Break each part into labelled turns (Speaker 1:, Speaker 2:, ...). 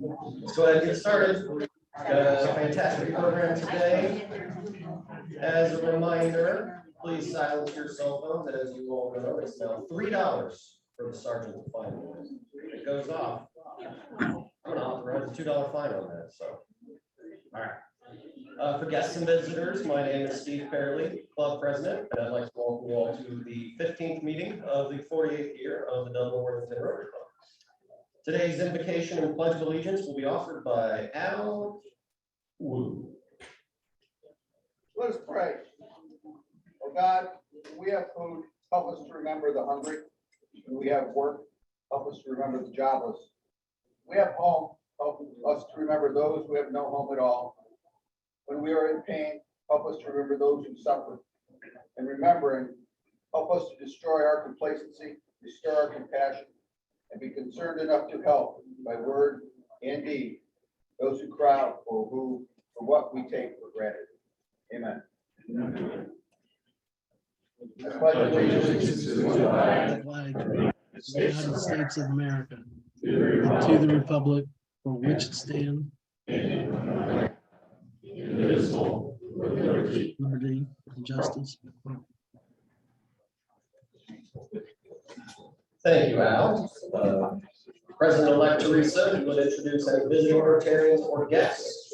Speaker 1: Let's go ahead and get started. Got a fantastic program today. As a reminder, please silence your cell phones. As you all know, it's now $3 for the sergeant to fine. It goes off. I'm going to authorize a $2 fine on that. So, all right. For guests and visitors, my name is Steve Fairley, club president, and I'd like to welcome you all to the 15th meeting of the 48th year of the Dublin Worthington Rotary Club. Today's invocation and pledge of allegiance will be offered by Al Wu.
Speaker 2: Let us pray. Oh God, we have food, help us to remember the hungry. When we have work, help us to remember the jobless. We have home, help us to remember those who have no home at all. When we are in pain, help us to remember those who suffer. And remembering, help us to destroy our complacency, restore our compassion, and be concerned enough to help by word and deed those who crowd for what we take for granted. Amen. I pledge allegiance to the flag
Speaker 3: of the United States of America, and to the republic for which it stands, indivisible, with liberty and justice.
Speaker 1: Thank you, Al. President-elect Teresa, you would introduce any visiting Rotarians or guests.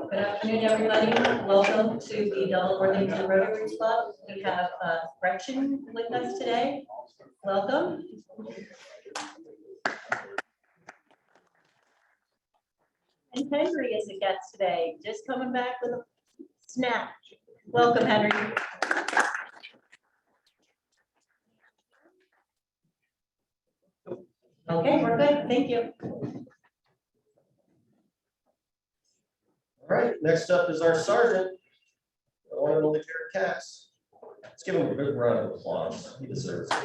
Speaker 4: Good afternoon, everybody. Welcome to the Dublin Worthington Rotary Club. We have Gretchen with us today. Welcome. And Henry is a guest today, just coming back with a snap. Welcome, Henry. Okay, we're good. Thank you.
Speaker 1: All right, next up is our sergeant, the one and only Jared Katz. Let's give him a big round of applause. He deserves it.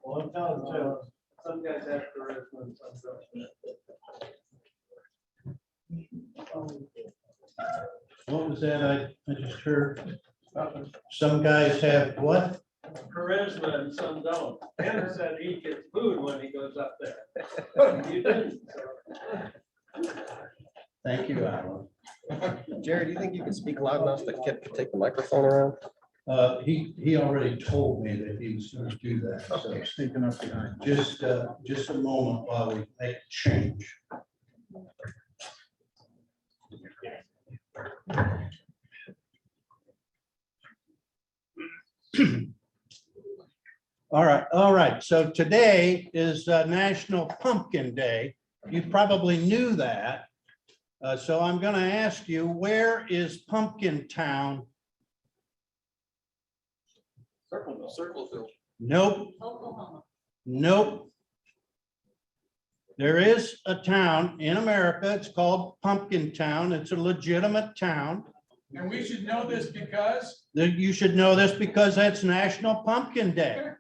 Speaker 5: Well, I'm telling you, some guys have charisma and some don't. What was that? I just heard. Some guys have what? Charisma and some don't. Ken said he gets food when he goes up there. You didn't.
Speaker 1: Thank you, Alan. Jared, do you think you can speak loud enough that Kip can take the microphone around?
Speaker 5: He already told me that he was going to do that. So speaking up behind. Just a moment while we make a change. All right. So today is National Pumpkin Day. You probably knew that. So I'm going to ask you, where is Pumpkin Town?
Speaker 1: Circleville.
Speaker 5: Nope.
Speaker 4: Oklahoma.
Speaker 5: Nope. There is a town in America. It's called Pumpkin Town. It's a legitimate town.
Speaker 6: And we should know this because?
Speaker 5: You should know this because that's National Pumpkin Day.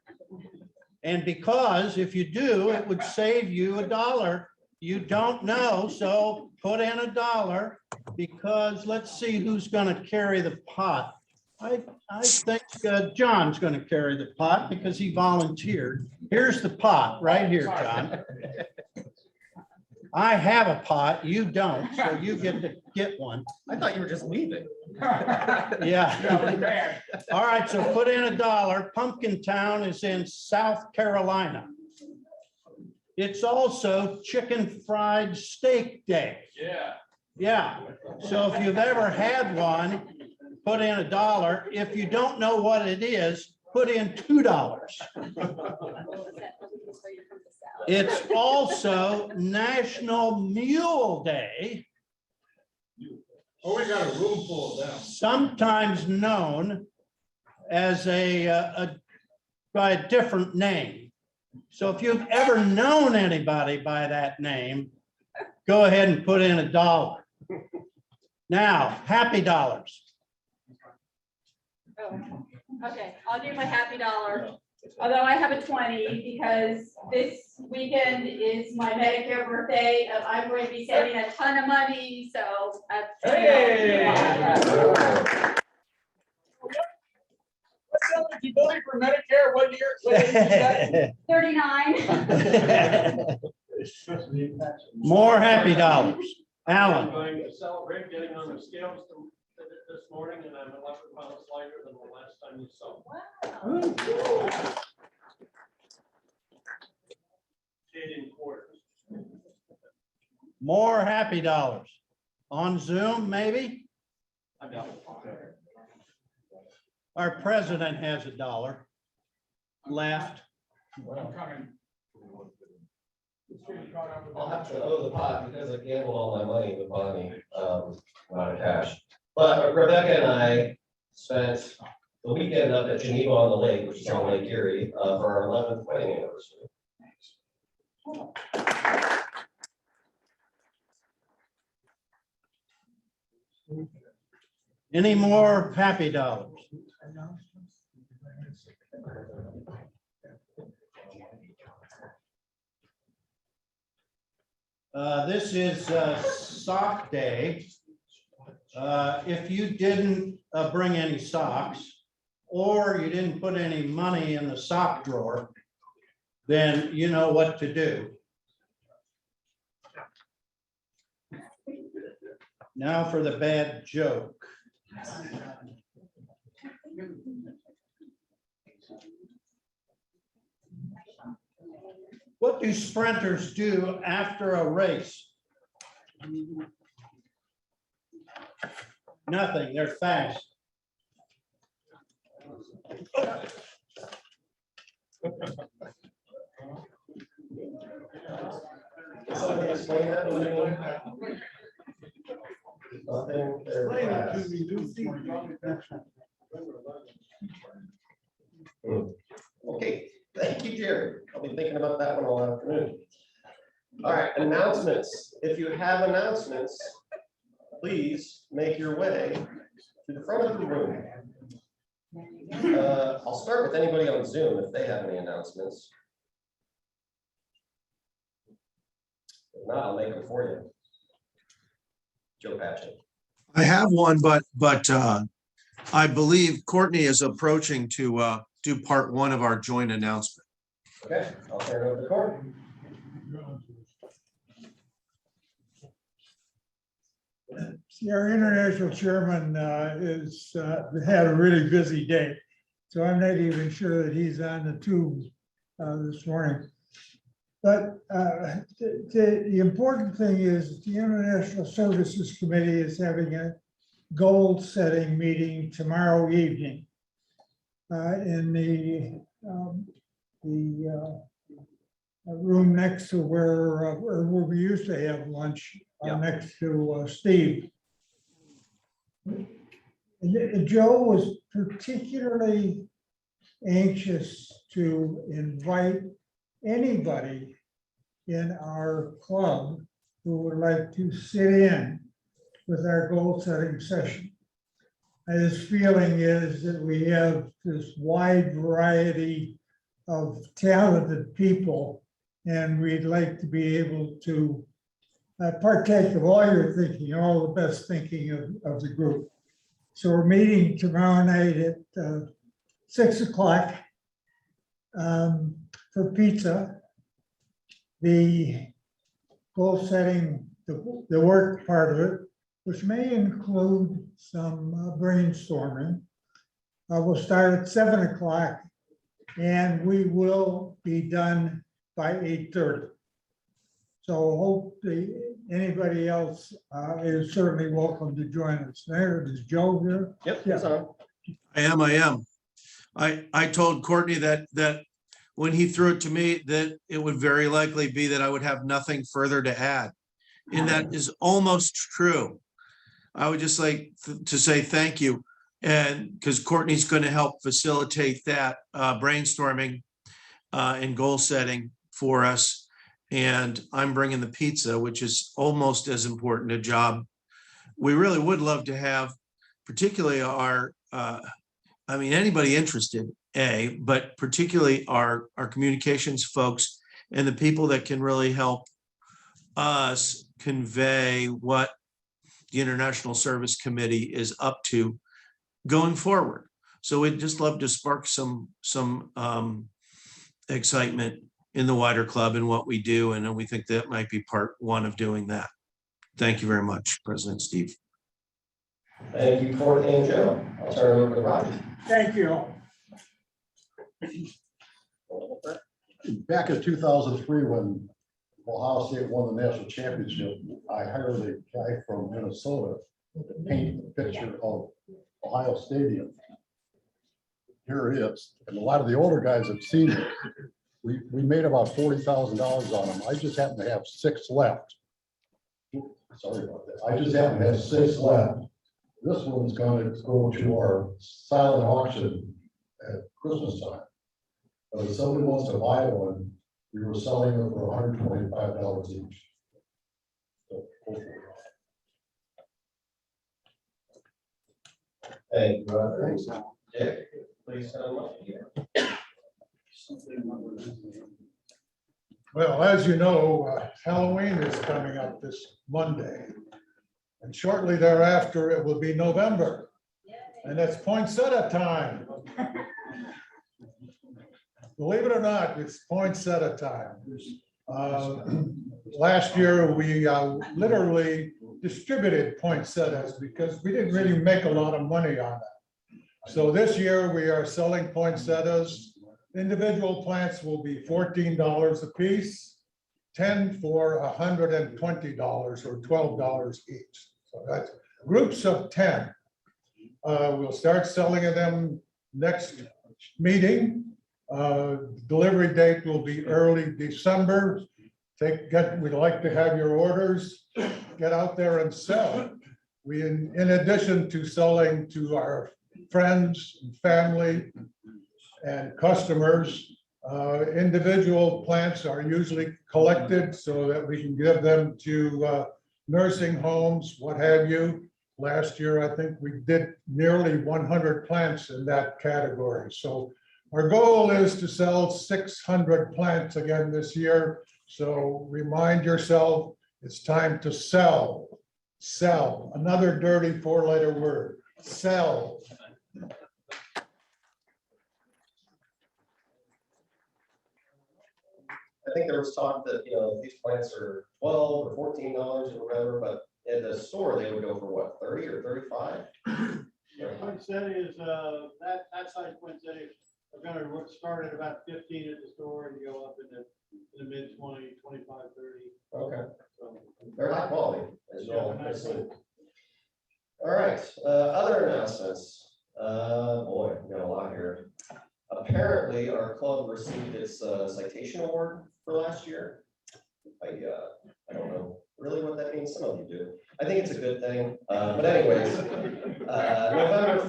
Speaker 5: And because if you do, it would save you $1. You don't know, so put in $1 because let's see who's going to carry the pot. I think John's going to carry the pot because he volunteered. Here's the pot right here, John. I have a pot, you don't, so you get to get one.
Speaker 1: I thought you were just leaving.
Speaker 5: Yeah. All right, so put in $1. Pumpkin Town is in South Carolina. It's also Chicken Fried Steak Day.
Speaker 6: Yeah.
Speaker 5: Yeah. So if you've ever had one, put in $1. If you don't know what it is, put in $2. It's also National Mule Day.
Speaker 6: Oh, we got a room full of them.
Speaker 5: Sometimes known as by a different name. So if you've ever known anybody by that name, go ahead and put in $1. Now, happy dollars.
Speaker 7: Oh, okay, I'll do my happy dollar. Although I have a 20 because this weekend is my Medicare birthday. I'm going to be saving a ton of money, so that's.
Speaker 6: Hey!
Speaker 2: eligibility for Medicare, what year? What age is that?
Speaker 7: 39.
Speaker 5: More happy dollars.
Speaker 6: I'm
Speaker 5: Alan,
Speaker 6: going to celebrate getting on the scales this morning, and I'm 11 pounds lighter than the last time you saw me. Eight quarters.
Speaker 5: more happy dollars. On Zoom, maybe?
Speaker 6: I got it.
Speaker 5: Our president has $1 left.
Speaker 6: I'm coming.
Speaker 1: I'll have to owe the pot because I gambled all my money with Bonnie, out of cash. But Rebecca and I spent the weekend up at Geneva on the Lake, which is on Lake Erie, for our 11th wedding anniversary.
Speaker 5: Any more happy dollars? This is sock day. If you didn't bring any socks, or you didn't put any money in the sock drawer, then you know what to do. Now for the bad joke. What do sprinters do after a race? Nothing, they're fast.
Speaker 1: Somebody explain that to me? Nothing, they're fast. Okay, thank you, Jerry. I'll be thinking about that one all afternoon. All right, announcements. If you have announcements, please make your way to the front of the room. I'll start with anybody on Zoom if they have any announcements. If not, I'll make them for you. Joe Patchen.
Speaker 8: I have one, but I believe Courtney is approaching to do part one of our joint announcement.
Speaker 1: Okay, I'll turn it over to Court.
Speaker 9: Our international chairman had a really busy day, so I'm not even sure that he's on the tube this morning. But the important thing is the International Services Committee is having a goal-setting meeting tomorrow evening in the room next to where we used to have lunch, next to Steve. And Joe was particularly anxious to invite anybody in our club who would like to sit in with our goal-setting session. His feeling is that we have this wide variety of talented people, and we'd like to be able to partake of all your thinking, all the best thinking of the group. So we're meeting tomorrow night at 6 o'clock for pizza. The goal setting, the work part of it, which may include some brainstorming, will start at 7 o'clock, and we will be done by 8:30. So hope anybody else is certainly welcome to join us. There is Joe here.
Speaker 1: Yep, it's on.
Speaker 8: I am. I told Courtney that when he threw it to me, that it would very likely be that I would have nothing further to add. And that is almost true. I would just like to say thank you. And because Courtney's going to help facilitate that brainstorming and goal setting for us. And I'm bringing the pizza, which is almost as important a job. We really would love to have, particularly anybody interested, but particularly our communications folks and the people that can really help us convey what the International Service Committee is up to going forward. So we'd just love to spark some excitement in the wider club and what we do. And we think that might be part one of doing that. Thank you very much, President Steve.
Speaker 1: Thank you, Courtney and Joe. I'll turn it over to Roger.
Speaker 9: Thank you.
Speaker 10: Back in 2003, when Ohio State won the national championship, I hired a guy from Minnesota to paint a picture of Ohio Stadium. Here it is, and a lot of the older guys have seen it. We made about $40,000 on them. I just happen to have 6 left. Sorry about that. I just happen to have 6 left. This one's going to go to our silent auction at Christmas time. But if somebody wants to buy one, we were selling them for $125 each. So, go for it.
Speaker 1: Thank you, Roger. Thanks. Dick, please come up here.
Speaker 9: Well, as you know, Halloween is coming up this Monday. And shortly thereafter, it will be November. And it's poinsettia time. Believe it or not, it's poinsettia time. Last year, we literally distributed poinsettias because we didn't really make a lot of money on that. So this year, we are selling poinsettias. Individual plants will be $14 a piece, 10 for $120 or $12 each. So that's groups of 10. We'll start selling them next meeting. Delivery date will be early December. We'd like to have your orders, get out there and sell. We, in addition to selling to our friends and family and customers, individual plants are usually collected so that we can give them to nursing homes, what have you. Last year, I think we did nearly 100 plants in that category. So our goal is to sell 600 plants again this year. So remind yourself, it's time to sell. Sell, another dirty 4-letter word, sell.
Speaker 1: I think there was talk that, these plants are $12 or $14 or whatever, but at the store, they would go for what, 30 or 35?
Speaker 6: Yeah, poinsettia is, that size poinsettia are gonna start at about 15 at the store and go up in the mid 20, 25, 30.
Speaker 1: Okay,
Speaker 6: So,
Speaker 1: they're high quality, as you all have seen. All right, other announcements. Boy, we got a lot here. Apparently, our club received its citation award for last year. I don't know really what that means. Some of you do. I think it's a good thing. But anyways, November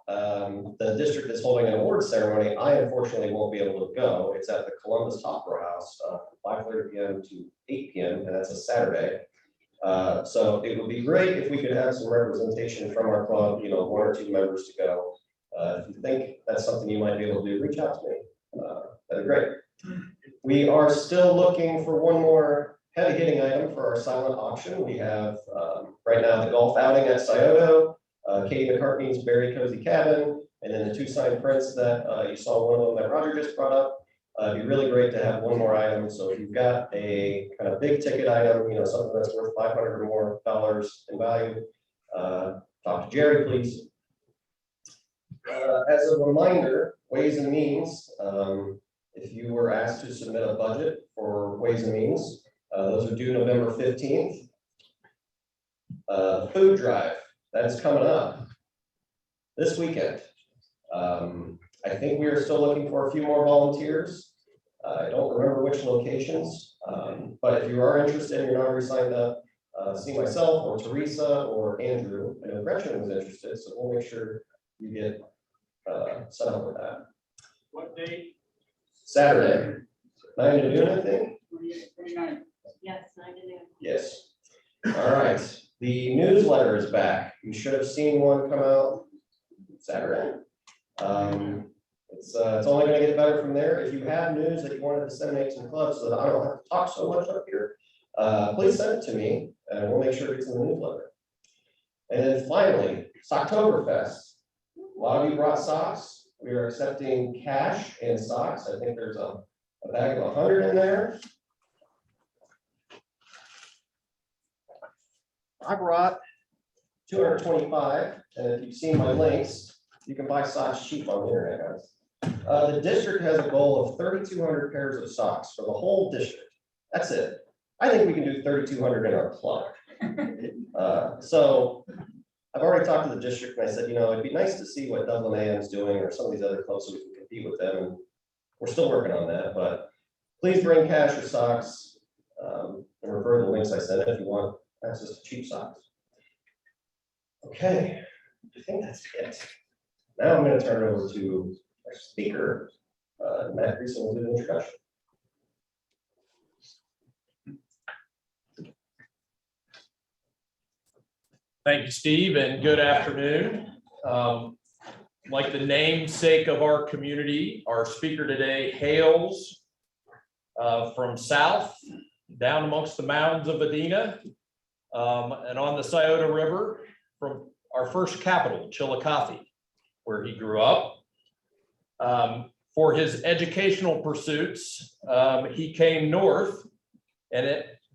Speaker 1: 5th, the district is holding an award ceremony. I unfortunately won't be able to go. It's at the Columbus Opera House from 5:30 p.m. to 8 p.m. and that's a Saturday. So it would be great if we could have some representation from our club, 1 or 2 members to go. If you think that's something you might be able to do, reach out to me. That'd be great. We are still looking for one more heavy hitting item for our silent auction. We have right now the golf outing at Scioto, Katie McCartney's Berry Cozy Cabin, and then the 2 signed prints that you saw one of them that Roger just brought up. It'd be really great to have one more item. So if you've got a kind of big ticket item, something that's worth $500 or more in value, talk to Jerry, please. As a reminder, Ways and Means, if you were asked to submit a budget for Ways and Means, those are due November 15th. Food drive, that's coming up this weekend. I think we are still looking for a few more volunteers. I don't remember which locations, but if you are interested and you're not already signed up, see myself or Teresa or Andrew. I know Gretchen was interested, so we'll make sure you get set up with that.
Speaker 6: what date?
Speaker 1: Saturday, 9 to noon, I think.
Speaker 7: 29.
Speaker 4: Yes, 9 to noon.
Speaker 1: Yes. All right. The newsletter is back. You should have seen one come out Saturday. It's only going to get better from there. If you have news that you want to disseminate to the club so that I don't have to talk so much up here, please send it to me and we'll make sure it's in the newsletter. And then finally, it's Oktoberfest. lot of you brought socks. We are accepting cash and socks. I think there's a bag of 100 in there. I brought 225, and if you've seen my links, you can buy socks cheap on the internet, guys. The district has a goal of 3,200 pairs of socks for the whole district. That's it. I think we can do 3,200 in our club. So I've already talked to the district and I said, you know, it'd be nice to see what Dublin AM is doing or some of these other clubs so we can compete with them. And we're still working on that, but please bring cash or socks and refer to the links I sent if you want access to cheap socks. Okay, I think that's it. Now I'm going to turn it over to our speaker, Matt Greason will do the introduction.
Speaker 11: Thank you, Steve, and good afternoon. Like the namesake of our community, our speaker today hails from south, down amongst the mountains of Adena, and on the Scioto River from our first capital, Chillicothe, where he grew up. For his educational pursuits, he came north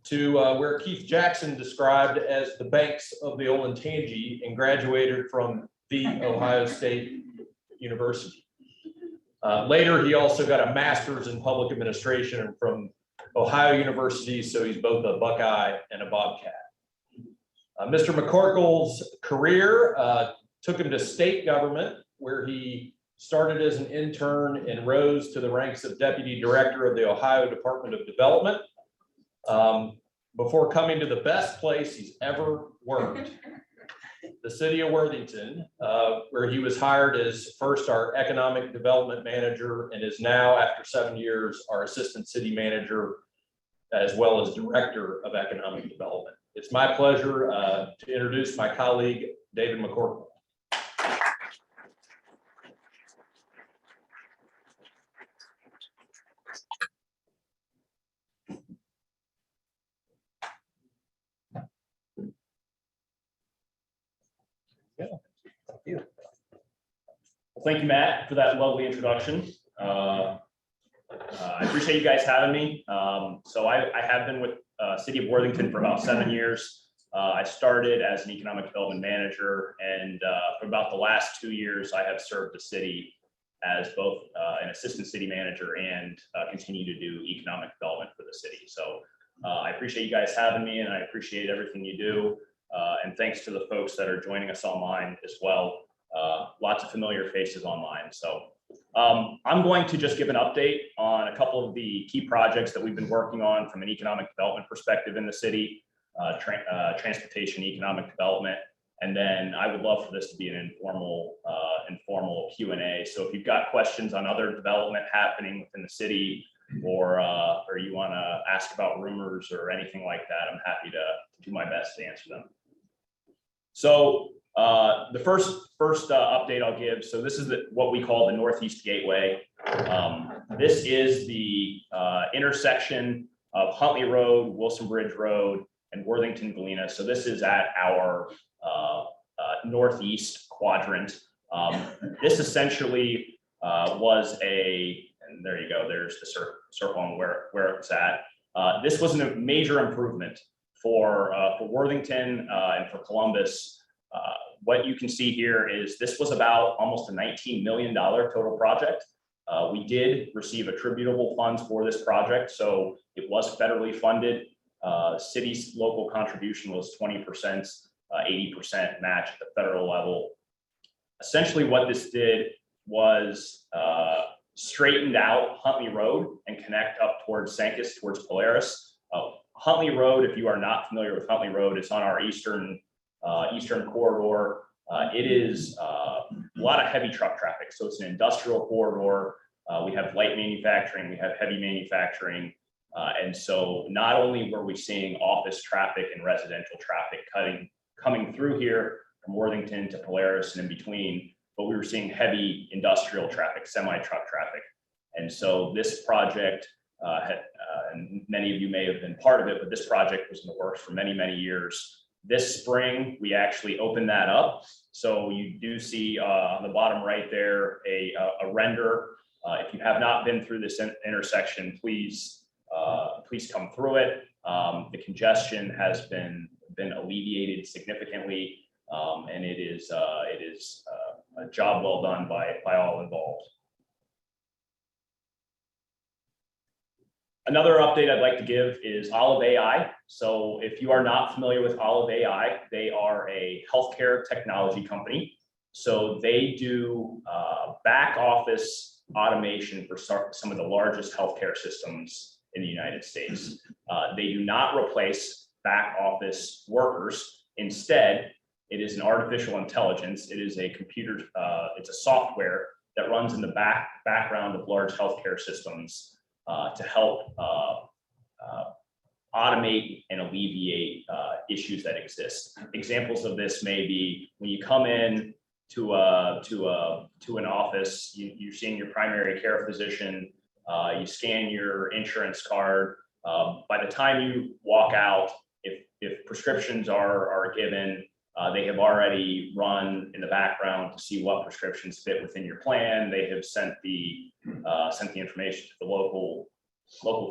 Speaker 11: to where Keith Jackson described as the banks of the Olentangy and graduated from the Ohio State University. Later, he also got a master's in public administration from Ohio University, so he's both a Buckeye and a Bobcat. Mr. McCorkle's career took him to state government, where he started as an intern and rose to the ranks of Deputy Director of the Ohio Department of Development. Before coming to the best place he's ever worked, the city of Worthington, where he was hired as first our economic development manager and is now, after 7 years, our assistant city manager, as well as director of economic development. It's my pleasure to introduce my colleague, David McCorkle.
Speaker 12: Well, thank you, Matt, for that lovely introduction. I appreciate you guys having me. So I have been with City of Worthington for about 7 years. I started as an economic development manager, and for about the last 2 years, I have served the city as both an assistant city manager and continue to do economic development for the city. So I appreciate you guys having me, and I appreciate everything you do. And thanks to the folks that are joining us online as well. Lots of familiar faces online. So I'm going to just give an update on a couple of the key projects that we've been working on from an economic development perspective in the city, transportation, economic development. And then I would love for this to be an informal Q&A. So if you've got questions on other development happening within the city, or you want to ask about rumors or anything like that, I'm happy to do my best to answer them. So the first update I'll give. So this is what we call the Northeast Gateway. This is the intersection of Huntley Road, Wilson Bridge Road, and Worthington Galena. So this is at our northeast quadrant. This essentially was and there you go, there's the circle on where it's at. This was a major improvement for Worthington and for Columbus. What you can see here is this was about almost a $19 million total project. We did receive attributable funds for this project, so it was federally funded. City's local contribution was 20%, 80% match at the federal level. Essentially what this did was straightened out Huntley Road and connect up towards Sancus, towards Polaris. Huntley Road, if you are not familiar with Huntley Road, it's on our eastern corridor. It is a lot of heavy truck traffic. So it's an industrial corridor. We have light manufacturing, we have heavy manufacturing. And so not only were we seeing office traffic and residential traffic coming through here from Worthington to Polaris and in between, but we were seeing heavy industrial traffic, semi-truck traffic. And so this project and many of you may have been part of it, but this project was in the works for many, many years. This spring, we actually opened that up. So you do see on the bottom right there, a render. If you have not been through this intersection, please come through it. The congestion has been alleviated significantly, and it is a job well done by all involved. Another update I'd like to give is Olive AI. So if you are not familiar with Olive AI, they are a healthcare technology company. So they do back office automation for some of the largest healthcare systems in the United States. They do not replace back office workers. Instead, it is an artificial intelligence. It is a computer, it's a software that runs in the background of large healthcare systems to help automate and alleviate issues that exist. Examples of this may be when you come in to an office, you're seeing your primary care physician, you scan your insurance card. By the time you walk out, if prescriptions are given, they have already run in the background to see what prescriptions fit within your plan. They have sent the information to the local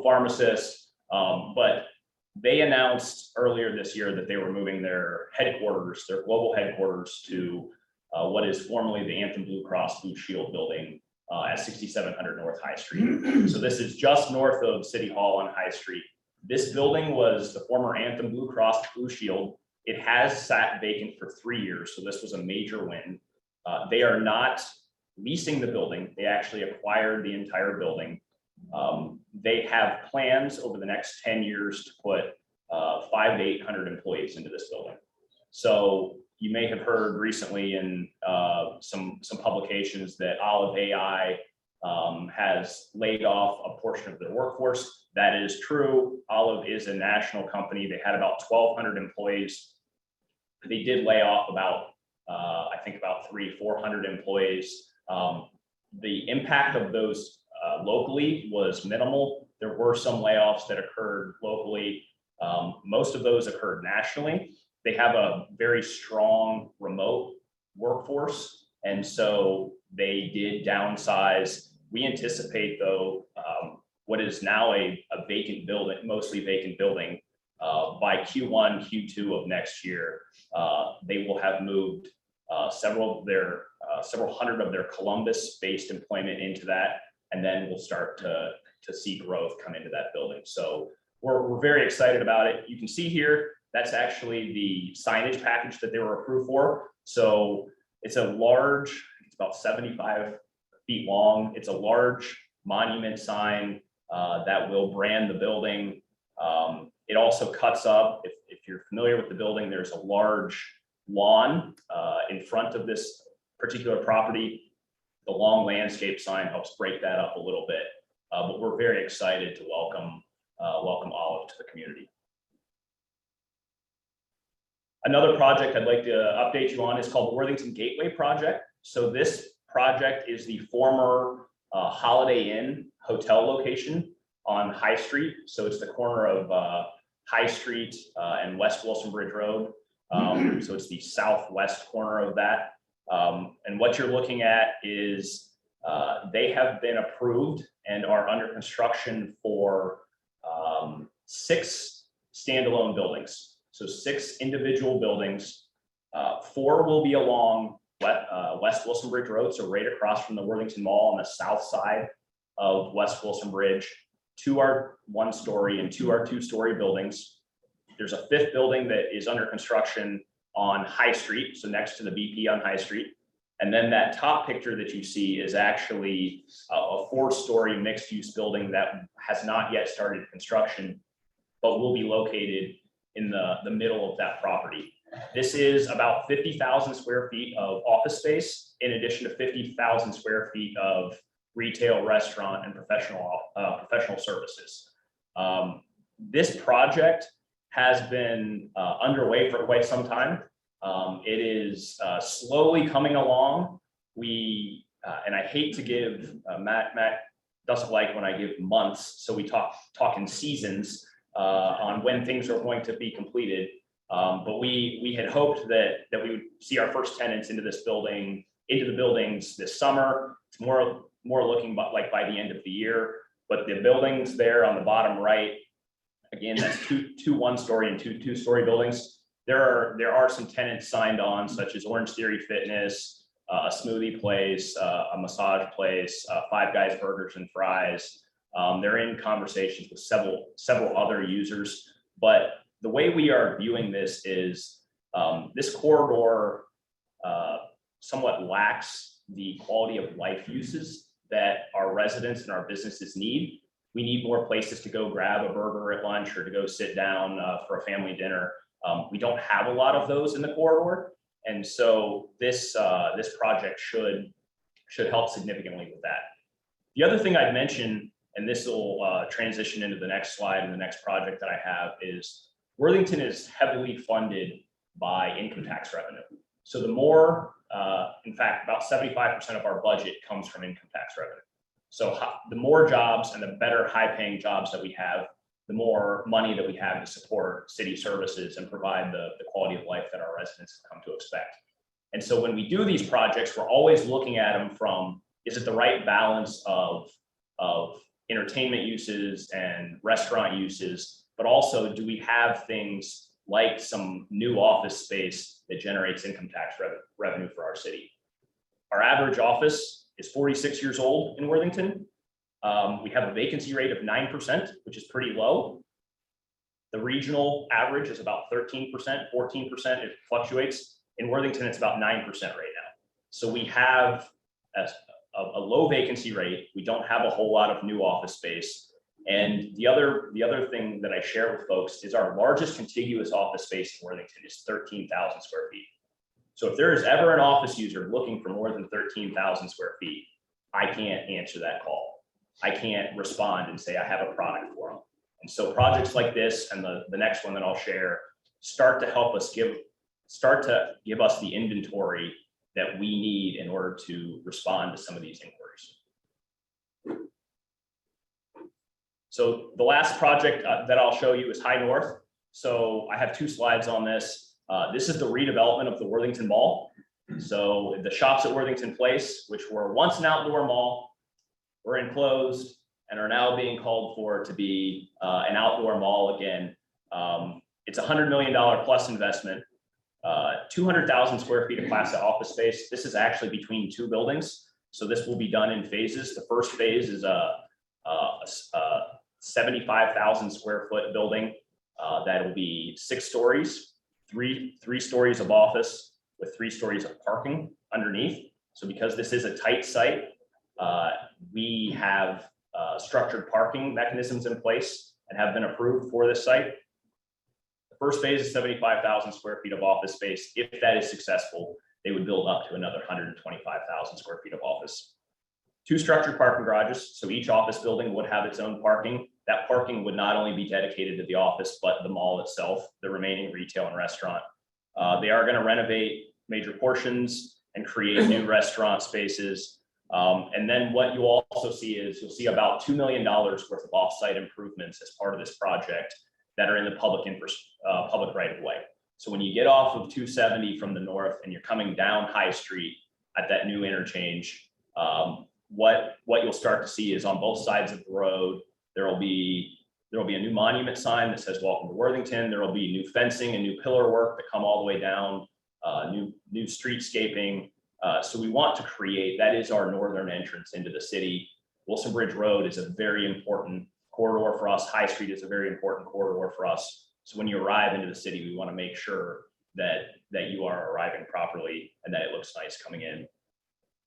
Speaker 12: pharmacist. But they announced earlier this year that they were moving their global headquarters to what is formerly the Anthem Blue Cross Blue Shield building at 6700 North High Street. So this is just north of City Hall on High Street. This building was the former Anthem Blue Cross Blue Shield. It has sat vacant for 3 years, so this was a major win. They are not leasing the building. They actually acquired the entire building. They have plans over the next 10 years to put 500 to 800 employees into this building. So you may have heard recently in some publications that Olive AI has laid off a portion of their workforce. That is true. Olive is a national company. They had about 1,200 employees. They did lay off about, I think about 300-400 employees. The impact of those locally was minimal. There were some layoffs that occurred locally. Most of those occurred nationally. They have a very strong remote workforce, and so they did downsize. We anticipate, though, what is now a vacant building, mostly vacant building, by Q1, Q2 of next year, they will have moved several hundred of their Columbus-based employment into that, and then we'll start to see growth come into that building. So we're very excited about it. You can see here, that's actually the signage package that they were approved for. So it's a large, it's about 75 feet long. It's a large monument sign that will brand the building. It also cuts up, if you're familiar with the building, there's a large lawn in front of this particular property. The long landscape sign helps break that up a little bit, but we're very excited to welcome Olive to the community. Another project I'd like to update you on is called the Worthington Gateway Project. So this project is the former Holiday Inn hotel location on High Street. So it's the corner of High Street and West Wilson Bridge Road. So it's the southwest corner of that. And what you're looking at is they have been approved and are under construction for 6 standalone buildings. So 6 individual buildings. 4 will be along West Wilson Bridge Road, so right across from the Worthington Mall on the south side of West Wilson Bridge. 2 are 1-story and 2 are 2-story buildings. There's a 5th building that is under construction on High Street, so next to the BP on High Street. And then that top picture that you see is actually a 4-story mixed-use building that has not yet started construction, but will be located in the middle of that property. This is about 50,000 square feet of office space, in addition to 50,000 square feet of retail, restaurant, and professional services. This project has been underway for quite some time. It is slowly coming along. And I hate to give, Matt doesn't like when I give months, so we talk in seasons on when things are going to be completed. But we had hoped that we would see our first tenants into the buildings this summer. It's more looking like by the end of the year, but the buildings there on the bottom right, again, that's two one-story and two two-story buildings. There are some tenants signed on, such as Orange Theory Fitness, a smoothie place, a massage place, Five Guys Burgers and Fries. They're in conversations with several other users, but the way we are viewing this is this corridor somewhat lacks the quality of life uses that our residents and our businesses need. We need more places to go grab a burger at lunch or to go sit down for a family dinner. We don't have a lot of those in the corridor. And so this project should help significantly with that. The other thing I'd mention, and this will transition into the next slide and the next project that I have, is Worthington is heavily funded by income tax revenue. So the more, in fact, about 75% of our budget comes from income tax revenue. So the more jobs and the better high-paying jobs that we have, the more money that we have to support city services and provide the quality of life that our residents have come to expect. And so when we do these projects, we're always looking at them from, is it the right balance of entertainment uses and restaurant uses, but also do we have things like some new office space that generates income tax revenue for our city. Our average office is 46 years old in Worthington. We have a vacancy rate of 9%, which is pretty low. The regional average is about 13%, 14%, it fluctuates. In Worthington, it's about 9% right now. So we have a low vacancy rate. We don't have a whole lot of new office space. And the other thing that I share with folks is our largest contiguous office space in Worthington is 13,000 square feet. So if there is ever an office user looking for more than 13,000 square feet, I can't answer that call. I can't respond and say I have a product for them. And so projects like this and the next one that I'll share start to help us give us the inventory that we need in order to respond to some of these inquiries. So the last project that I'll show you is High North. So I have two slides on this. This is the redevelopment of the Worthington Mall. So the shops at Worthington Place, which were once an outdoor mall, were enclosed and are now being called for to be an outdoor mall again. It's a $100 million plus investment, 200,000 square feet of Class A office space. This is actually between two buildings. So this will be done in phases. The first phase is a 75,000 square foot building that will be 6 stories, three stories of office with 3 stories of parking underneath. So because this is a tight site, we have structured parking mechanisms in place and have been approved for this site. The first phase is 75,000 square feet of office space. If that is successful, they would build up to another 125,000 square feet of office. 2 structured parking garages, so each office building would have its own parking. That parking would not only be dedicated to the office, but the mall itself, the remaining retail and restaurant. They are going to renovate major portions and create new restaurant spaces. And then what you also see is you'll see about $2 million worth of off-site improvements as part of this project that are in the public right of way. So when you get off of 270 from the north and you're coming down High Street at that new interchange, what you'll start to see is on both sides of the road, there will be a new monument sign that says "Welcome to Worthington." There will be new fencing and new pillar work that come all the way down, new streetscaping. So we want to create, that is our northern entrance into the city. Wilson Bridge Road is a very important corridor for us. High Street is a very important corridor for us. So when you arrive into the city, we want to make sure that you are arriving properly and that it looks nice coming in.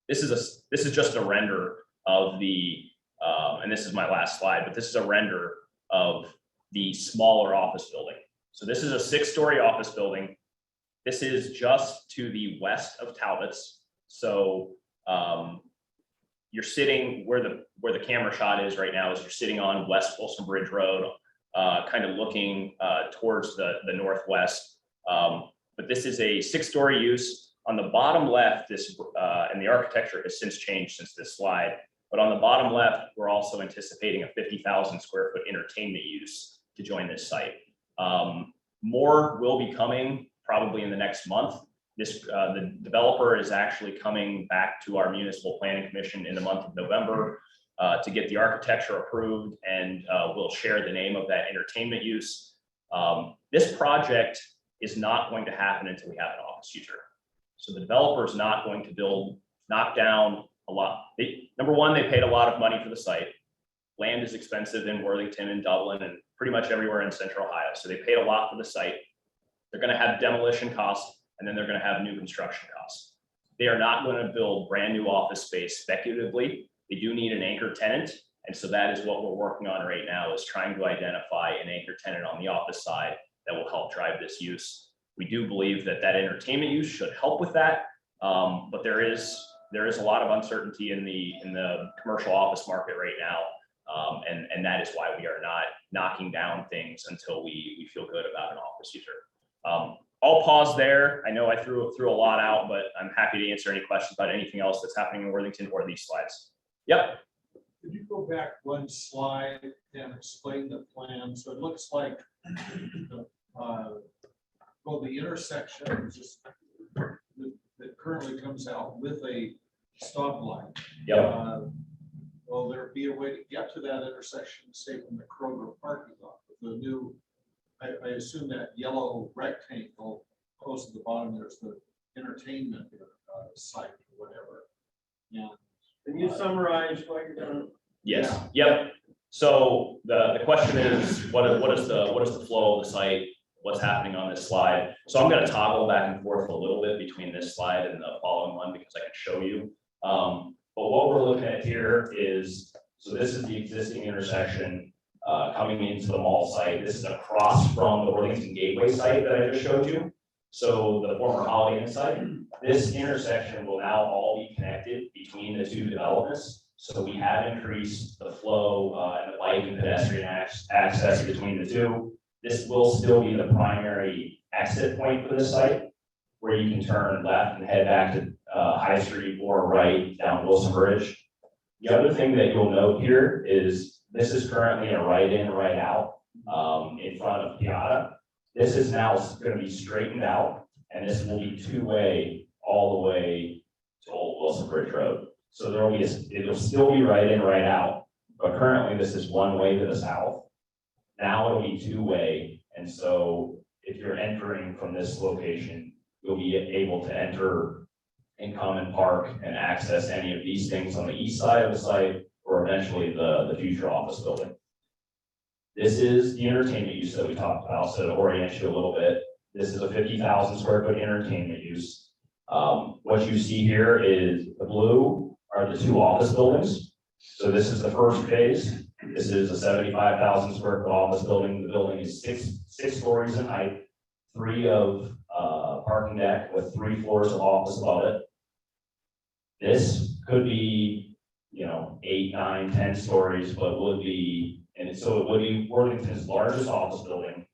Speaker 12: This is just a render of the, and this is my last slide, but this is a render of the smaller office building. So this is a 6-story office building. This is just to the west of Talbot's. So you're sitting where the camera shot is right now is you're sitting on West Wilson Bridge Road, kind of looking towards the northwest. But this is a 6-story use. On the bottom left, and the architecture has since changed since this slide, but on the bottom left, we're also anticipating a 50,000 square foot entertainment use to join this site. More will be coming probably in the next month. The developer is actually coming back to our municipal planning commission in the month of November to get the architecture approved, and we'll share the name of that entertainment use. This project is not going to happen until we have an office user. So the developer is not going to knock down a lot. Number one, they paid a lot of money for the site. Land is expensive in Worthington and Dublin and pretty much everywhere in central Ohio. So they paid a lot for the site. They're going to have demolition costs, and then they're going to have new construction costs. They are not going to build brand new office space speculatively. They do need an anchor tenant. And so that is what we're working on right now, is trying to identify an anchor tenant on the office side that will help drive this use. We do believe that that entertainment use should help with that. But there is a lot of uncertainty in the commercial office market right now. And that is why we are not knocking down things until we feel good about an office user. I'll pause there. I know I threw a lot out, but I'm happy to answer any questions about anything else that's happening in Worthington or these slides. Yep.
Speaker 6: Could you go back one slide and explain the plan? So it looks like the intersection is just that currently comes out with a stoplight.
Speaker 12: Yep.
Speaker 6: Will there be a way to get to that intersection, say from the Kroger parking lot? The new, I assume that yellow rectangle close to the bottom, there's the entertainment site or whatever. Yeah. Can you summarize what you're gonna?
Speaker 12: Yes. Yep. So the question is, what is the flow of the site? What's happening on this slide? So I'm going to toggle back and forth a little bit between this slide and the following one because I can show you. But what we're looking at here is, so this is the existing intersection coming into the mall site. This is across from the Worthington Gateway site that I just showed you. So the former Holiday Inn site. This intersection will now all be connected between the two developments. So we have increased the flow and the bike and pedestrian access between the two. This will still be the primary exit point for this site, where you can turn left and head back to High Street or right down Wilson Bridge. The other thing that you'll note here is this is currently a right in, right out in front of Piata. This is now going to be straightened out, and this will be two-way all the way to Old Wilson Bridge Road. So there will be it'll still be right in, right out, but currently this is one way to the south. Now it'll be two-way, and so if you're entering from this location, you'll be able to enter and come and park and access any of these things on the east side of the site, or eventually the future office building. This is the entertainment use that we talked about, so to orient you a little bit, this is a 50,000 square foot entertainment use. What you see here is the blue are the two office buildings. So this is the first phase. This is a 75,000 square foot office building. The building is six stories in height, 3 of parking deck with 3 floors of office above it. This could be, 8, 9, 10 stories, but would be, and so it would be Worthington's largest office building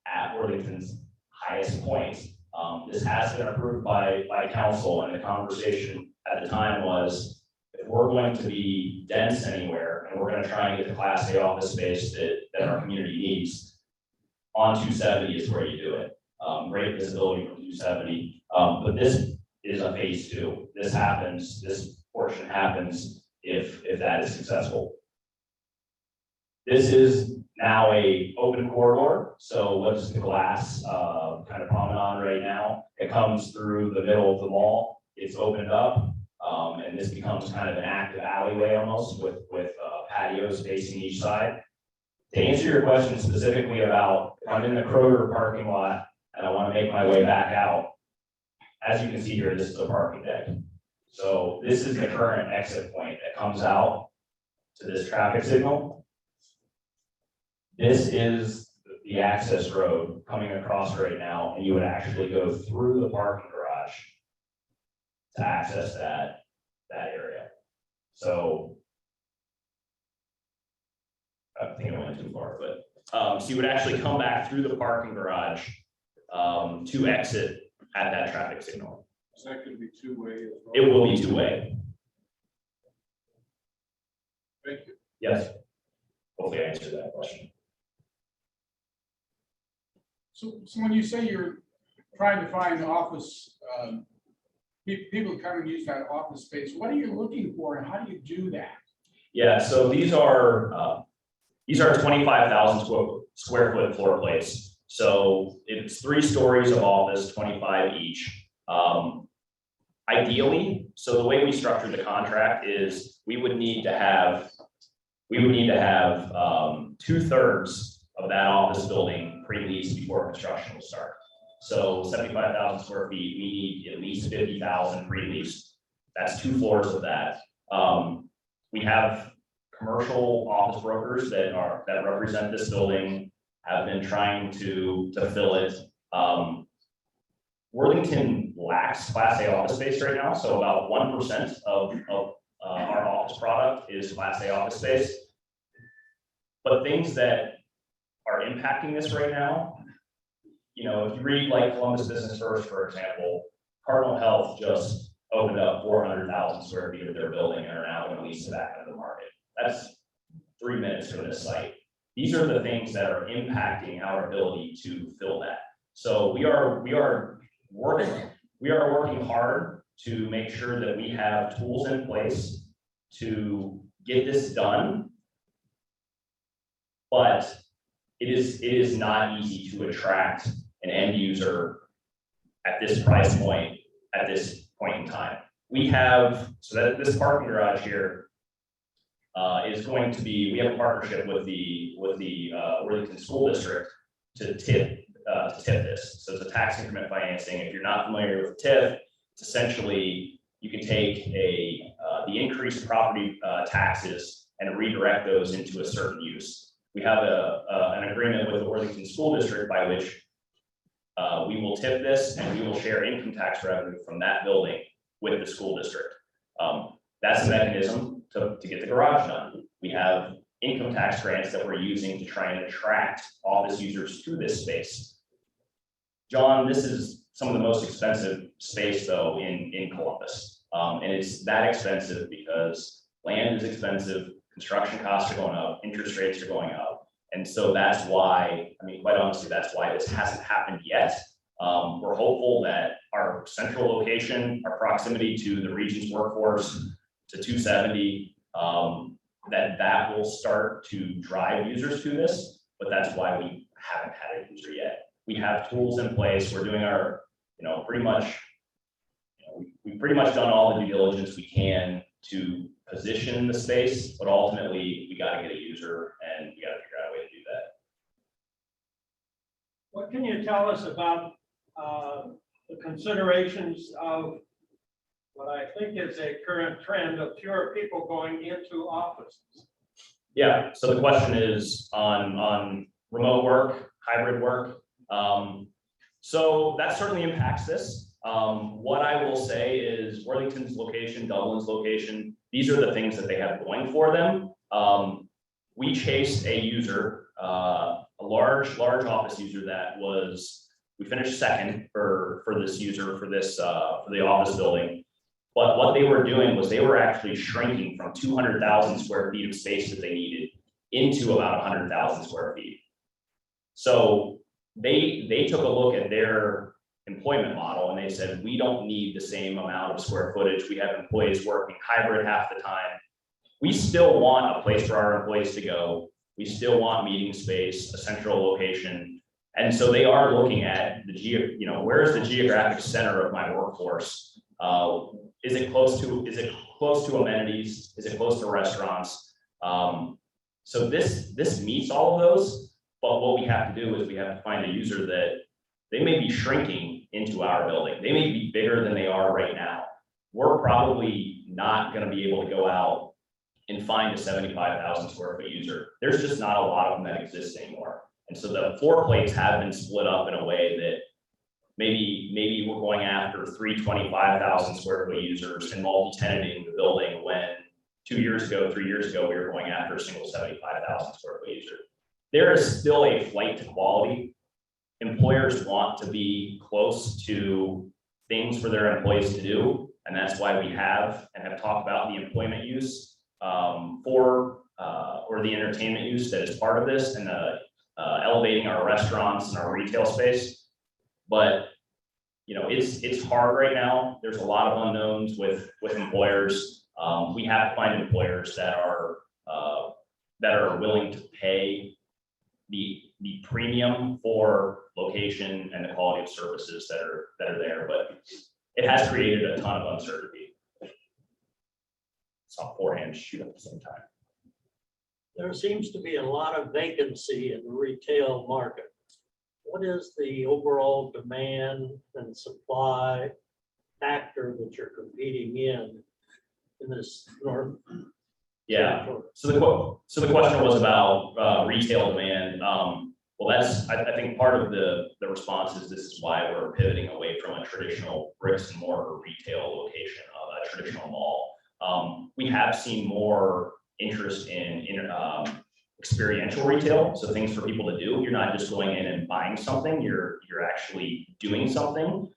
Speaker 12: at Worthington's highest point. This has been approved by council, and the conversation at the time was, if we're going to be dense anywhere, and we're going to try and get the Class A office space that our community needs, on 270 is where you do it. Great visibility from 270, but this is a phase 2. This portion happens if that is successful. This is now a open corridor. So what's the glass kind of promenade right now? It comes through the middle of the mall. It's opened up, and this becomes kind of an active alleyway almost with patios facing each side. To answer your question specifically about if I'm in the Kroger parking lot and I want to make my way back out, as you can see here, this is a parking deck. So this is the current exit point that comes out to this traffic signal. This is the access road coming across right now, and you would actually go through the parking garage to access that area. So I think I went too far, but so you would actually come back through the parking garage to exit at that traffic signal.
Speaker 6: Is that going to be two-way as well?
Speaker 12: It will be two-way.
Speaker 6: Thank you.
Speaker 12: Yes. Hopefully I answered that question.
Speaker 13: So when you say you're trying to find office, people come and use that office space, what are you looking for and how do you do that?
Speaker 12: Yeah, so these are 25,000 square foot floor plates. So it's 3 stories of office, 25 each. Ideally, so the way we structured the contract is we would need to have 2/3 of that office building pre-leased before construction will start. So 75,000 square feet, we need at least 50,000 pre-leased. That's 2 floors of that. We have commercial office brokers that represent this building, have been trying to fill it. Worthington lacks Class A office space right now, so about 1% of our office product is Class A office space. But things that are impacting this right now, you know, if you read like Columbus Business First, for example, Cardinal Health just opened up 400,000 square feet of their building and are now going to lease it back into the market. That's 3 minutes from this site. These are the things that are impacting our ability to fill that. So we are working hard to make sure that we have tools in place to get this done. But it is not easy to attract an end user at this price point, at this point in time. We have, so that this parking garage here is going to be, we have a partnership with the Worthington School District to tip this. So it's a tax increment financing. If you're not familiar with TIF, it's essentially you can take the increased property taxes and redirect those into a certain use. We have an agreement with the Worthington School District by which we will tip this and we will share income tax revenue from that building with the school district. That's a mechanism to get the garage done. We have income tax grants that we're using to try and attract office users to this space. John, this is some of the most expensive space though in Columbus. And it's that expensive because land is expensive, construction costs are going up, interest rates are going up. And so that's why, I mean, quite honestly, that's why this hasn't happened yet. We're hopeful that our central location, our proximity to the region's workforce, to 270, that will start to drive users to this, but that's why we haven't had a user yet. We have tools in place. We're doing our, we've pretty much done all the due diligence we can to position the space, but ultimately we got to get a user and we got to figure out a way to do that.
Speaker 14: What can you tell us about the considerations of what I think is a current trend of fewer people going into offices?
Speaker 12: Yeah, so the question is on remote work, hybrid work. So that certainly impacts this. What I will say is Worthington's location, Dublin's location, these are the things that they have going for them. We chased a user, a large office user that was, we finished second for this user, for the office building. But what they were doing was they were actually shrinking from 200,000 square feet of space that they needed into about 100,000 square feet. So they took a look at their employment model and they said, we don't need the same amount of square footage. We have employees working hybrid half the time. We still want a place for our employees to go. We still want meeting space, a central location. And so they are looking at where is the geographic center of my workforce? Is it close to amenities? Is it close to restaurants? So this meets all of those, but what we have to do is we have to find a user that they may be shrinking into our building. They may be bigger than they are right now. We're probably not going to be able to go out and find a 75,000 square foot user. There's just not a lot of them that exist anymore. And so the floor plates have been split up in a way that maybe we're going after 325,000 square foot users and multi-tenanting the building when 3 years ago, we were going after a single 75,000 square foot user. There is still a flight to quality. Employers want to be close to things for their employees to do. And that's why we have talked about the employment use or the entertainment use that is part of this and elevating our restaurants and our retail space. But, you know, it's hard right now. There's a lot of unknowns with employers. We have to find employers that are willing to pay the premium for location and the quality of services that are there, but it has created a ton of uncertainty. So four hands shoot at the same time.
Speaker 14: There seems to be a lot of vacancy in the retail market. What is the overall demand and supply factor that you're competing in this north?
Speaker 12: Yeah, so the question was about retail demand. Well, that's, I think part of the response is this is why we're pivoting away from a traditional bricks and mortar retail location of a traditional mall. We have seen more interest in experiential retail, so things for people to do. You're not just going in and buying something, you're actually doing something.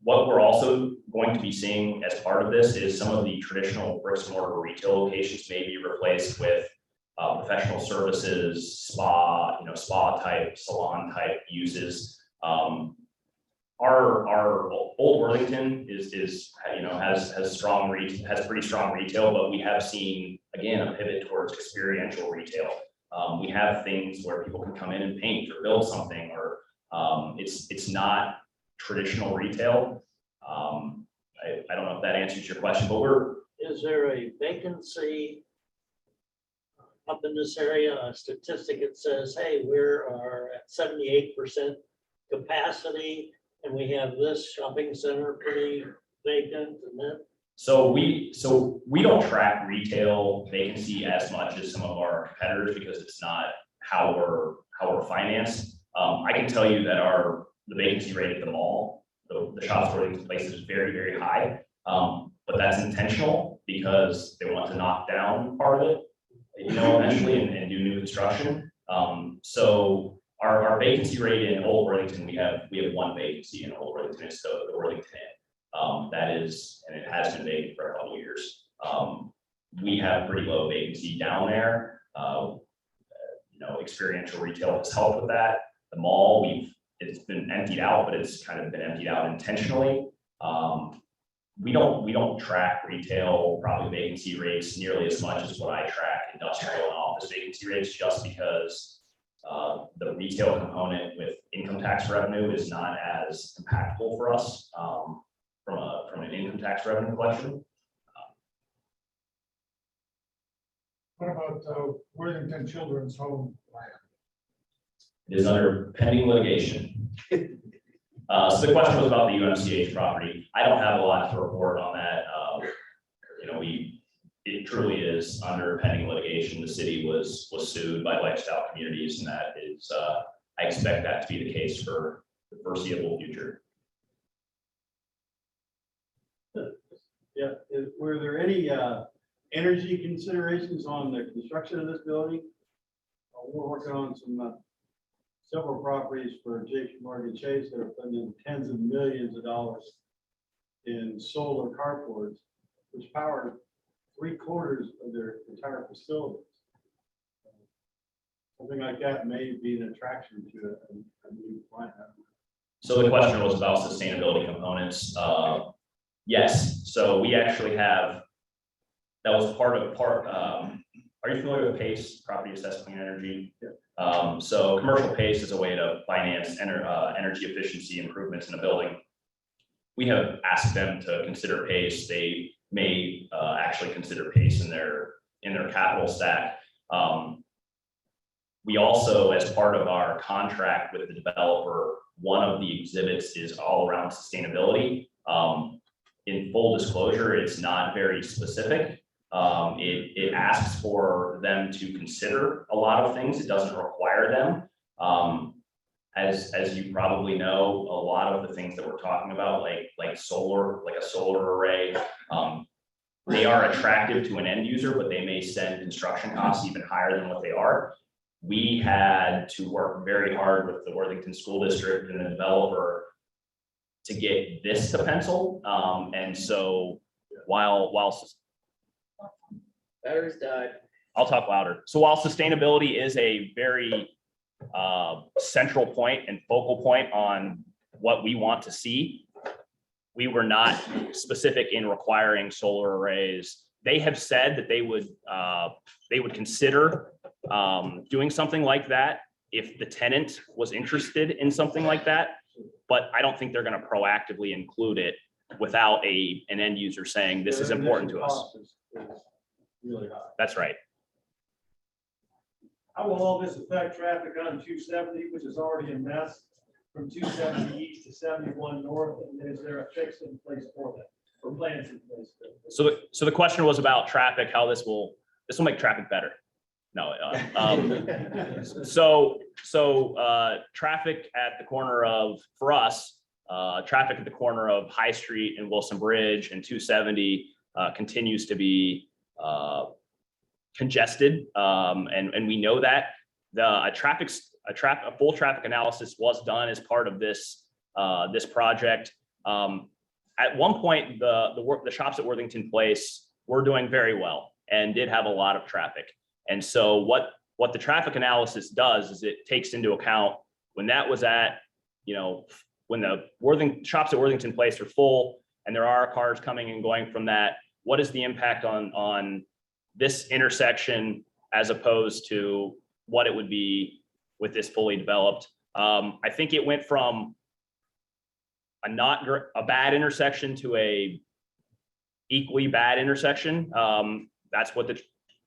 Speaker 12: What we're also going to be seeing as part of this is some of the traditional bricks and mortar retail locations may be replaced with professional services, spa type, salon type uses. Our old Worthington has pretty strong retail, but we have seen again a pivot towards experiential retail. We have things where people can come in and paint or build something, or it's not traditional retail. I don't know if that answers your question, but
Speaker 14: is there a vacancy up in this area, a statistic that says, hey, are at 78% capacity and we have this shopping center pretty vacant and then?
Speaker 12: So we don't track retail vacancy as much as some of our competitors because it's not how we're financed. I can tell you that the vacancy rate at the mall, the Shops Worthington place, is very, very high. But that's intentional because they want to knock down part of it, eventually and do new construction. So our vacancy rate in Old Worthington, we have one vacancy in Old Worthington, it's the Worthington Inn. That is, and it has been vacant for a couple of years. We have pretty low vacancy down there. Experiential retail has helped with that. The mall, it's been emptied out, but it's kind of been emptied out intentionally. We don't track retail probably vacancy rates nearly as much as what I track industrial and office vacancy rates, just because the retail component with income tax revenue is not as impactful for us from an income tax revenue collection.
Speaker 13: What about Worthington Children's Home Plan?
Speaker 12: It is under pending litigation. So the question was about the UMCH property. I don't have a lot to report on that. It truly is under pending litigation. The city was sued by Lifestyle Communities, and that is, I expect that to be the case for the foreseeable future.
Speaker 15: Yeah, were there any energy considerations on the construction of this building? We're working on several properties for JP Morgan Chase that are putting in tens of millions of dollars in solar carports, which power 3/4 of their entire facilities. Something like that may be an attraction to a new plant.
Speaker 12: So the question was about sustainability components. Yes, so we actually have, that was part of. Are you familiar with PACE, Property Assessed Clean Energy? Yeah. So commercial PACE is a way to finance energy efficiency improvements in a building. We have asked them to consider PACE. They may actually consider PACE in their capital stack. We also, as part of our contract with the developer, one of the exhibits is all around sustainability. In full disclosure, it's not very specific. It asks for them to consider a lot of things. It doesn't require them. As you probably know, a lot of the things that we're talking about, like solar, like a solar array, they are attractive to an end user, but they may send construction costs even higher than what they are. We had to work very hard with the Worthington School District and the developer to get this to pencil. And so while
Speaker 16: Batteries died.
Speaker 12: I'll talk louder. So while sustainability is a very central point and focal point on what we want to see, we were not specific in requiring solar arrays. They have said that they would consider doing something like that if the tenant was interested in something like that. But I don't think they're going to proactively include it without an end user saying this is important to us.
Speaker 15: Really high.
Speaker 12: That's right.
Speaker 15: How will all this affect traffic on 270, which is already a mess, from 270 east to 71 north? And is there a fix in place for that, or plans in place?
Speaker 12: So the question was about traffic, how this will make traffic better. No. Traffic at the corner of, for us, traffic at the corner of High Street and Wilson Bridge and 270 continues to be congested, and we know that a full traffic analysis was done as part of this project. At one point, the shops at Worthington Place were doing very well and did have a lot of traffic. And so what the traffic analysis does is it takes into account when that was at, when the shops at Worthington Place are full and there are cars coming and going from that, what is the impact on this intersection as opposed to what it would be with this fully developed? I think it went from a bad intersection to a equally bad intersection. That's what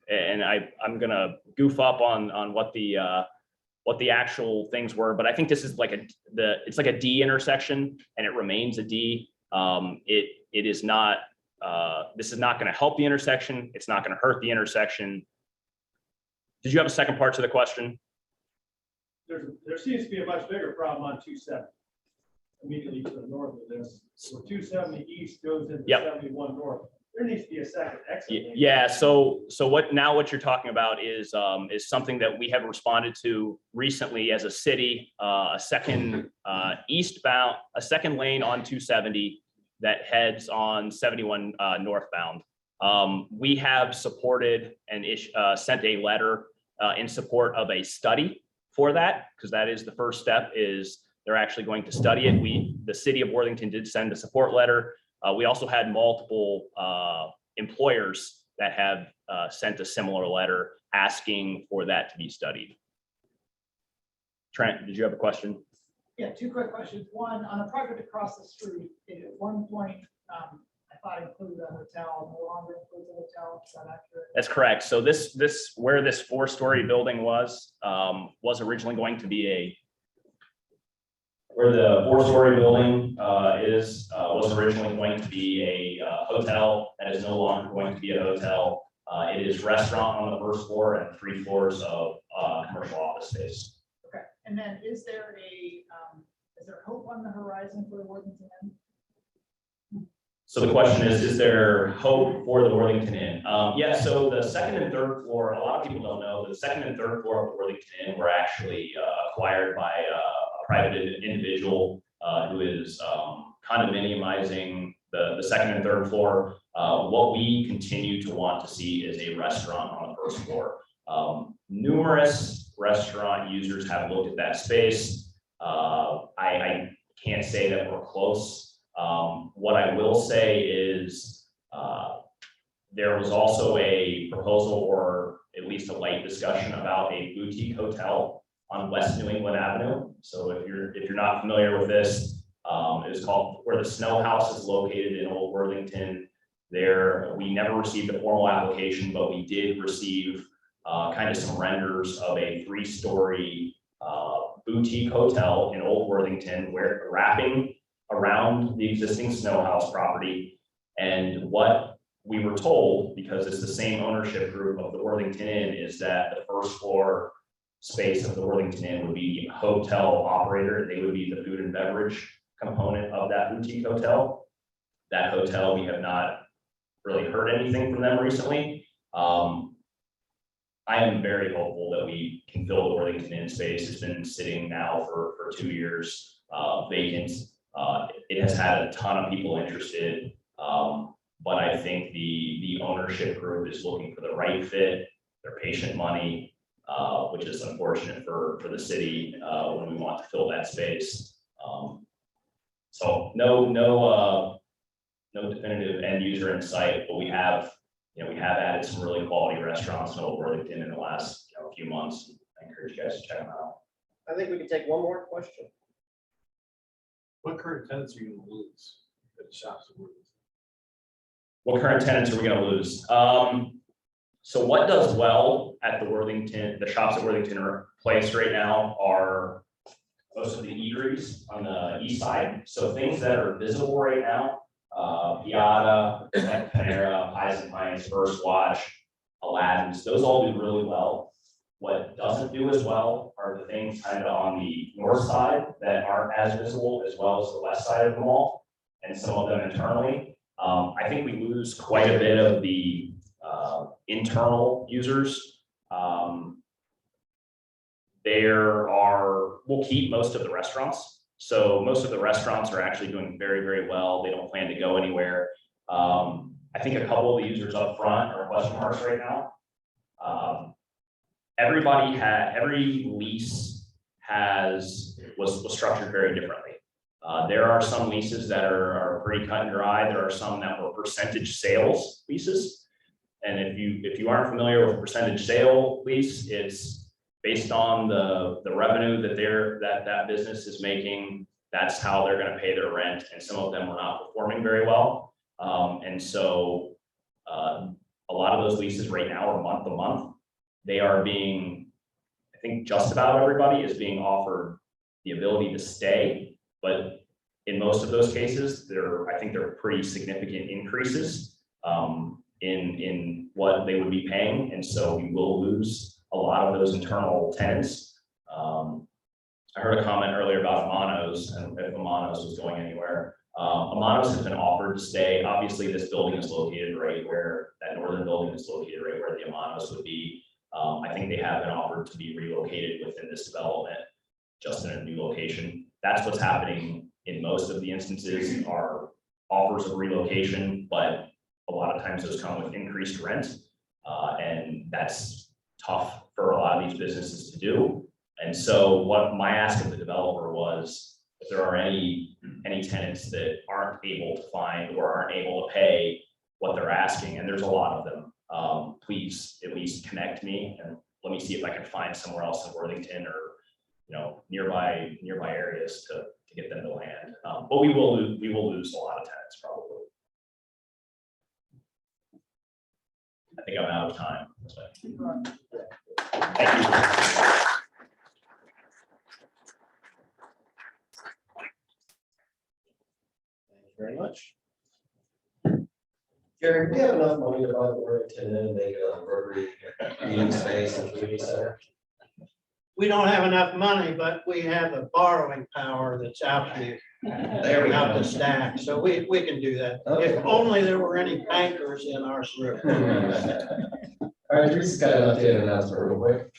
Speaker 12: I'm gonna goof up on what the actual things were, but I think this is it's like a D intersection and it remains a D. It is not, this is not going to help the intersection. It's not going to hurt the intersection. Did you have a second part to the question?
Speaker 15: There seems to be a much bigger problem on 270, immediately to the north of this. So 270 east goes into 71 north. There needs to be a second exit.
Speaker 12: Yeah. So what you're talking about is something that we have responded to recently as a city, a second eastbound, a second lane on 270 that heads on 71 northbound. We have supported and sent a letter in support of a study for that, because that is the first step, is they're actually going to study it. The city of Worthington did send a support letter. We also had multiple employers that have sent a similar letter asking for that to be studied. Trent, did you have a question?
Speaker 16: Yeah, two quick questions. One, on a project across the street, it at one point, I thought included a hotel, no longer includes a hotel. Is that accurate?
Speaker 12: That's correct. So this where this 4-story building was originally going to be where the 4-story building was originally going to be a hotel. That is no longer going to be a hotel. It is restaurant on the first floor and 3 floors of commercial office space.
Speaker 16: Okay, and then is there hope on the horizon for the Worthington Inn?
Speaker 12: So the question is there hope for the Worthington Inn? Yeah, so the second and third floor, a lot of people don't know, the second and third floor of the Worthington Inn were actually acquired by a private individual who is condominiumizing the second and third floor. What we continue to want to see is a restaurant on the first floor. Numerous restaurant users have looked at that space. I can't say that we're close. What I will say is there was also a proposal, or at least a light discussion, about a boutique hotel on West New England Avenue. So if you're not familiar with this, it is called where the Snow House is located in Old Worthington. There, we never received a formal application, but we did receive kind of some renders of a 3-story boutique hotel in Old Worthington, where wrapping around the existing Snow House property. And what we were told, because it's the same ownership group of the Worthington Inn, is that the first floor space of the Worthington Inn would be hotel operator. They would be the food and beverage component of that boutique hotel. That hotel, we have not really heard anything from them recently. I am very hopeful that we can fill the Worthington Inn space. It's been sitting now for 2 years vacant. It has had a ton of people interested, but I think the ownership group is looking for the right fit, their patient money, which is unfortunate for the city when we want to fill that space. So no definitive end user in sight, but we have added some really quality restaurants in Old Worthington in the last few months. I encourage you guys to check them out.
Speaker 1: I think we can take one more question.
Speaker 6: What current tenants are you gonna lose at the shops?
Speaker 12: What current tenants are we gonna lose? So what does well at the shops at Worthington are placed right now are most of the eateries on the east side. So things that are visible right now, Piata, Panera, Pies and Pines, First Watch, Aladdin's, those all do really well. What doesn't do as well are the things kind of on the north side that aren't as visible, as well as the west side of the mall, and some of them internally. I think we lose quite a bit of the internal users. We'll keep most of the restaurants. So most of the restaurants are actually doing very, very well. They don't plan to go anywhere. I think a couple of the users up front are question marks right now. Every lease was structured very differently. There are some leases that are pretty cut and dry. There are some that were percentage sales leases. And if you aren't familiar with a percentage sale lease, it's based on the revenue that business is making. That's how they're going to pay their rent. And some of them were not performing very well. And so a lot of those leases right now are month to month. They are being, I think just about everybody is being offered the ability to stay, but in most of those cases, I think they're pretty significant increases in what they would be paying. And so we will lose a lot of those internal tenants. I heard a comment earlier about Amanos and if Amanos was going anywhere. Amanos has been offered to stay. Obviously, this building is located right where that northern building is located, right where the Amanos would be. I think they have been offered to be relocated within this development, just in a new location. That's what's happening in most of the instances are offers of relocation, but a lot of times those come with increased rent. And that's tough for a lot of these businesses to do. And so what my ask of the developer was, if there are any tenants that aren't able to find or aren't able to pay what they're asking, and there's a lot of them, please at least connect me and let me see if I can find somewhere else in Worthington or nearby areas to get them to land. But we will lose a lot of tenants probably. I think I'm out of time. Thank you.
Speaker 1: Very much. Jerry, do we have enough money to buy the Worthington and make a Rotary meeting space and community center?
Speaker 5: We don't have enough money, but we have a borrowing power that's out the out the stack. So we can do that. If only there were any bankers in our group.
Speaker 1: All right, Teresa's got an updated announcement real quick.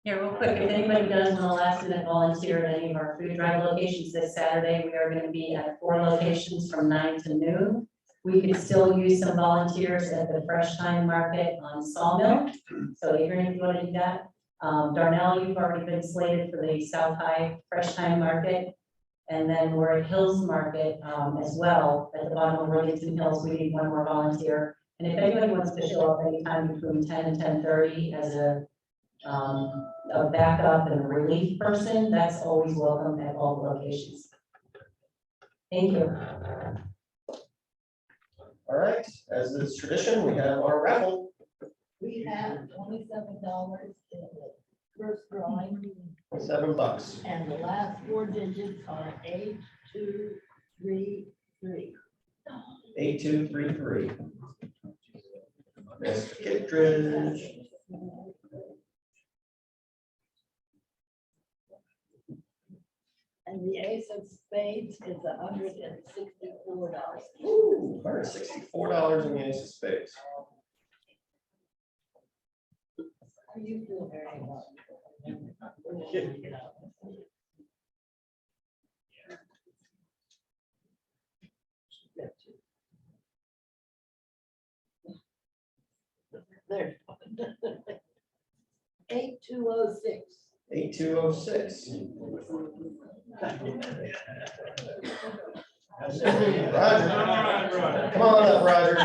Speaker 4: Yeah, real quick, if anybody does want to last minute volunteer at any of our food drive locations this Saturday, we are going to be at 4 locations from 9 to noon. We could still use some volunteers at the Fresh Time Market on Sawmill. So Adrian, if you want to do that. Darnell, you've already been slated for the South High Fresh Time Market. And then we're at Hills Market as well, at the bottom of Worthington Hills. We need one more volunteer. And if anybody wants to show up anytime between 10 and 10:30 as a backup and a relief person, that's always welcome at all locations. Thank you.
Speaker 1: All right, as is tradition, we have our raffle.
Speaker 17: We have $27 in the first drawing.
Speaker 1: $7.
Speaker 17: And the last 4 digits are 8233.
Speaker 1: 8233. Mr. Kittredge.
Speaker 17: And the ace of spades is $164.
Speaker 1: Ooh, $164 in the ace of spades.
Speaker 17: You feel very well. There. 8206.
Speaker 1: 8206. Roger, come on up, Roger.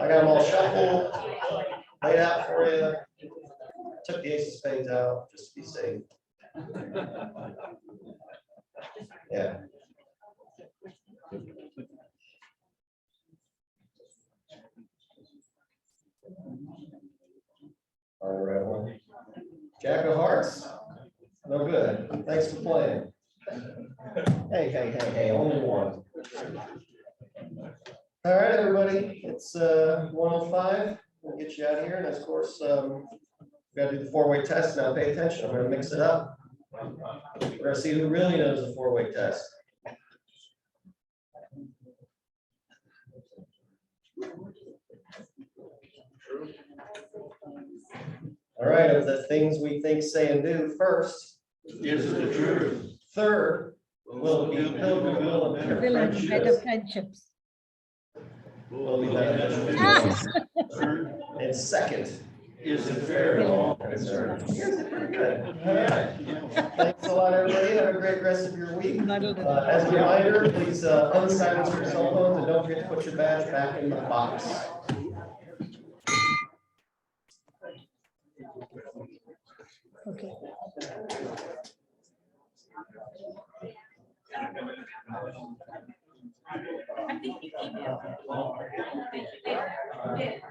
Speaker 1: I got them all shuffled, laid out for you. Took the ace of spades out just to be safe. Yeah. All right, one. Jack of hearts. No good. Thanks for playing. Hey, only one. All right, everybody, it's 1:05. We'll get you out of here, and of course, we gotta do the four-way test now. Pay attention. I'm gonna mix it up. We're gonna see who really knows the four-way test. All right, of the things we think, say, and do, first is the truth. Third will be build better friendships. Will be beneficial. And second is it fair? All right. Thanks a lot, everybody. Have a great rest of your week. As a reminder, please unsilence your cell phones and don't forget to put your badge back in the box.
Speaker 17: Okay.
Speaker 7: I think you emailed. I don't think you did. Yeah.